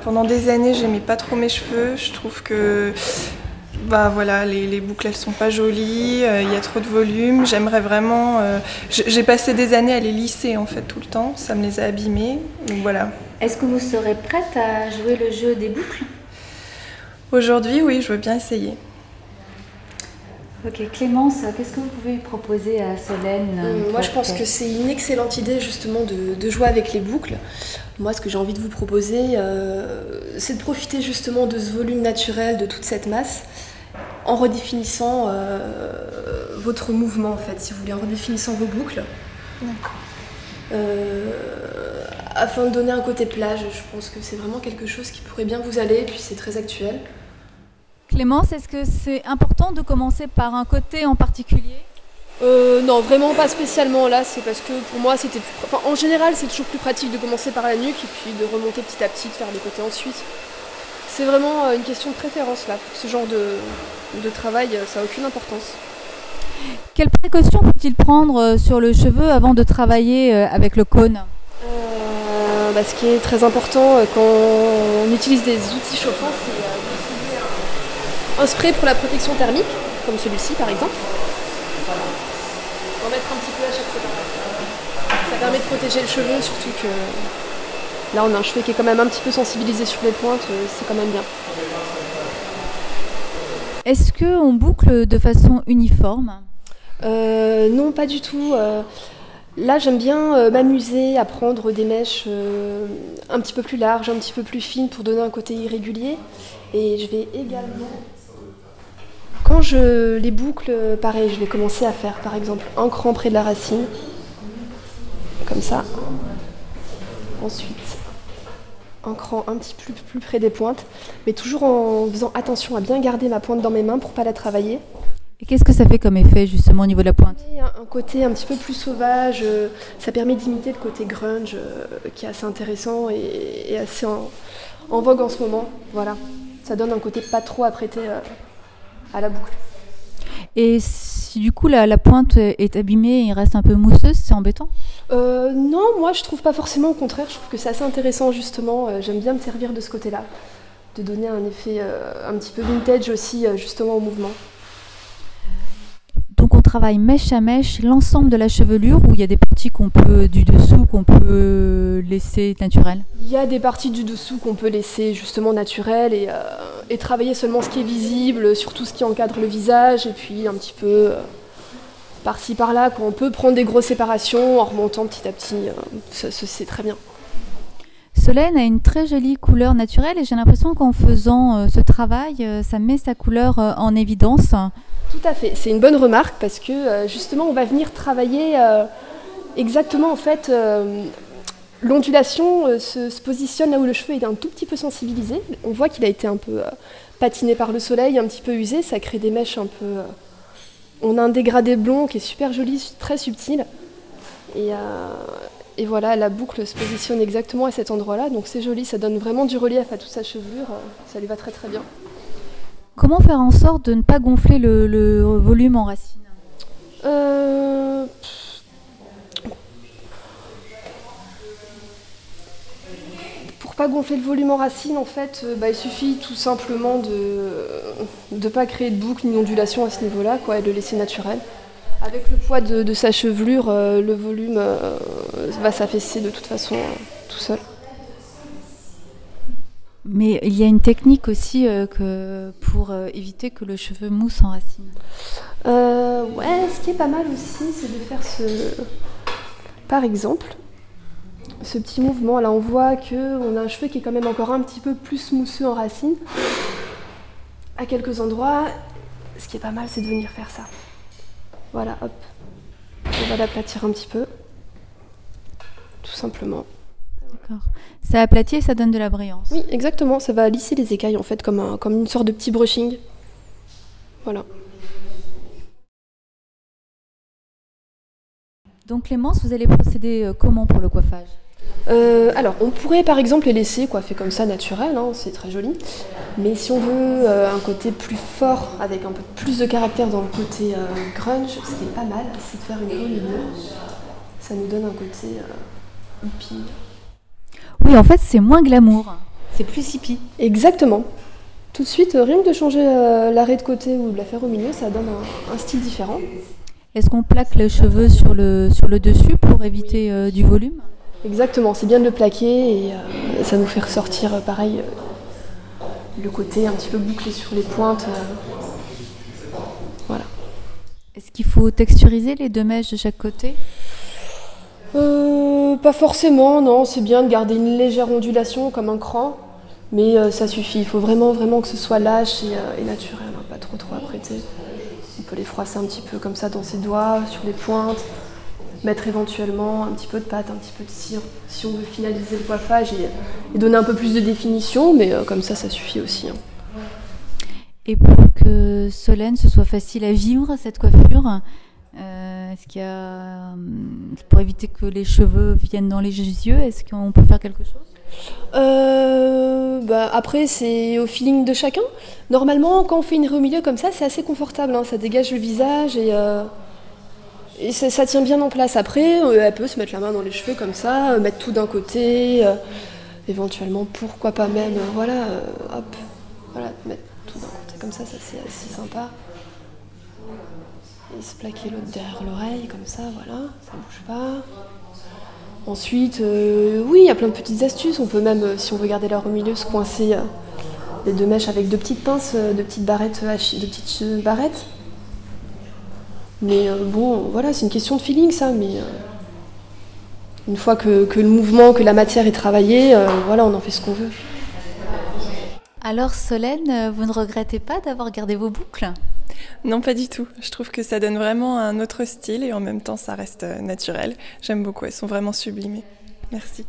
Pendant des années, j'aimais pas trop mes cheveux. Je trouve que bah voilà, les boucles elles sont pas jolies, il y a trop de volume. J'aimerais vraiment. J'ai passé des années à les lisser en fait tout le temps. Ça me les a abîmés. Donc voilà. Est-ce que vous serez prête à jouer le jeu des boucles? Aujourd'hui, oui, je veux bien essayer. Ok, Clémence, qu'est-ce que vous pouvez proposer à Solène? Moi, je pense que c'est une excellente idée justement de jouer avec les boucles. Moi, ce que j'ai envie de vous proposer, c'est de profiter justement de ce volume naturel, de toute cette masse, en redéfinissant votre mouvement en fait, si vous voulez, en redéfinissant vos boucles. Afin de donner un côté plage, je pense que c'est vraiment quelque chose qui pourrait bien vous aller, et puis c'est très actuel. Clémence, est-ce que c'est important de commencer par un côté en particulier? Non, vraiment pas spécialement là, c'est parce que pour moi c'était plus... Enfin, en général c'est toujours plus pratique de commencer par la nuque et puis de remonter petit à petit, de faire les côtés ensuite. C'est vraiment une question de préférence là, pour ce genre de travail, ça n'a aucune importance. Quelles précautions faut-il prendre sur le cheveu avant de travailler avec le cône? Ce qui est très important quand on utilise des outils chauffants, c'est d'utiliser un spray pour la protection thermique, comme celui-ci par exemple. Voilà. On va mettre un petit peu à chaque séparation. Ça permet de protéger le cheveu, surtout que là on a un cheveu qui est quand même un petit peu sensibilisé sur les pointes, c'est quand même bien. Est-ce qu'on boucle de façon uniforme? Non, pas du tout. Là, j'aime bien m'amuser à prendre des mèches un petit peu plus larges, un petit peu plus fines pour donner un côté irrégulier. Et je vais également, quand je les boucle, pareil, je vais commencer à faire par exemple un cran près de la racine, comme ça. Ensuite, un cran un petit peu plus près des pointes, mais toujours en faisant attention à bien garder ma pointe dans mes mains pour ne pas la travailler. Et qu'est-ce que ça fait comme effet justement au niveau de la pointe? Un côté un petit peu plus sauvage, ça permet d'imiter le côté grunge qui est assez intéressant et assez en vogue en ce moment. Voilà, ça donne un côté pas trop apprêté à la boucle. Et si du coup la pointe est abîmée et reste un peu mousseuse, c'est embêtant? Non, moi je trouve pas forcément, au contraire, je trouve que c'est assez intéressant justement, j'aime bien me servir de ce côté-là, de donner un effet un petit peu vintage aussi justement au mouvement. Donc on travaille mèche à mèche l'ensemble de la chevelure ou il y a des parties du dessous qu'on peut laisser naturelles? Il y a des parties du dessous qu'on peut laisser justement naturelles et travailler seulement ce qui est visible, surtout ce qui encadre le visage et puis un petit peu par-ci par-là. On peut prendre des grosses séparations en remontant petit à petit, c'est très bien. Solène a une très jolie couleur naturelle et j'ai l'impression qu'en faisant ce travail, ça met sa couleur en évidence. Tout à fait, c'est une bonne remarque parce que justement on va venir travailler exactement en fait l'ondulation se positionne là où le cheveu est un tout petit peu sensibilisé. On voit qu'il a été un peu patiné par le soleil, un petit peu usé, ça crée des mèches un peu... On a un dégradé blond qui est super joli, très subtil et voilà, la boucle se positionne exactement à cet endroit-là, donc c'est joli, ça donne vraiment du relief à toute sa chevelure, ça lui va très très bien. Comment faire en sorte de ne pas gonfler le volume en racine? Pour pas gonfler le volume en racine, en fait, il suffit tout simplement de pas créer de boucle ni d'ondulation à ce niveau-là, et de le laisser naturel. Avec le poids de sa chevelure, le volume va s'affaisser de toute façon tout seul. Mais il y a une technique aussi pour éviter que le cheveu mousse en racine. Ce qui est pas mal aussi, c'est de faire par exemple, ce petit mouvement. Là, on voit qu'on a un cheveu qui est quand même encore un petit peu plus mousseux en racine. À quelques endroits, ce qui est pas mal, c'est de venir faire ça. Voilà, hop. On va l'aplatir un petit peu. Tout simplement. D'accord. Ça aplatit et ça donne de la brillance. Oui, exactement. Ça va lisser les écailles, en fait, comme une sorte de petit brushing. Voilà. Donc Clémence, vous allez procéder comment pour le coiffage? Alors, on pourrait par exemple les laisser coiffer comme ça, naturel, c'est très joli. Mais si on veut un côté plus fort, avec un peu plus de caractère dans le côté grunge, ce qui est pas mal, c'est de faire une enluminure. Ça nous donne un côté hippie. Oui, en fait, c'est moins glamour. C'est plus hippie. Exactement. Tout de suite, rien que de changer l'arrêt de côté ou de la faire au milieu, ça donne un style différent. Est-ce qu'on plaque les cheveux sur le dessus pour éviter du volume? Exactement, c'est bien de le plaquer et ça nous fait ressortir pareil le côté un petit peu bouclé sur les pointes. Voilà. Est-ce qu'il faut texturiser les 2 mèches de chaque côté? Pas forcément, non, c'est bien de garder une légère ondulation comme un cran, mais ça suffit, il faut vraiment que ce soit lâche et naturel, hein, pas trop apprêté. On peut les froisser un petit peu comme ça dans ses doigts, sur les pointes, mettre éventuellement un petit peu de pâte, un petit peu de cire, si on veut finaliser le coiffage et donner un peu plus de définition, mais comme ça suffit aussi. Hein. Et pour que Solène, ce soit facile à vivre, cette coiffure, est-ce qu'il y a, pour éviter que les cheveux viennent dans les yeux, est-ce qu'on peut faire quelque chose? Après, c'est au feeling de chacun. Normalement, quand on fait une raie au milieu comme ça, c'est assez confortable, hein, ça dégage le visage et ça tient bien en place. Après, elle peut se mettre la main dans les cheveux comme ça, mettre tout d'un côté, éventuellement, pourquoi pas même, mettre tout d'un côté comme ça c'est assez sympa. Et se plaquer l'autre derrière l'oreille, comme ça, voilà, ça bouge pas. Ensuite, oui, il y a plein de petites astuces. On peut même, si on veut garder la raie au milieu, se coincer les 2 mèches avec 2 petites pinces, 2 petites barrettes, Mais bon, voilà, c'est une question de feeling, ça. Mais une fois que le mouvement, que la matière est travaillée, voilà, on en fait ce qu'on veut. Alors Solène, vous ne regrettez pas d'avoir gardé vos boucles? Non, pas du tout. Je trouve que ça donne vraiment un autre style et en même temps, ça reste naturel. J'aime beaucoup, elles sont vraiment sublimées. Merci.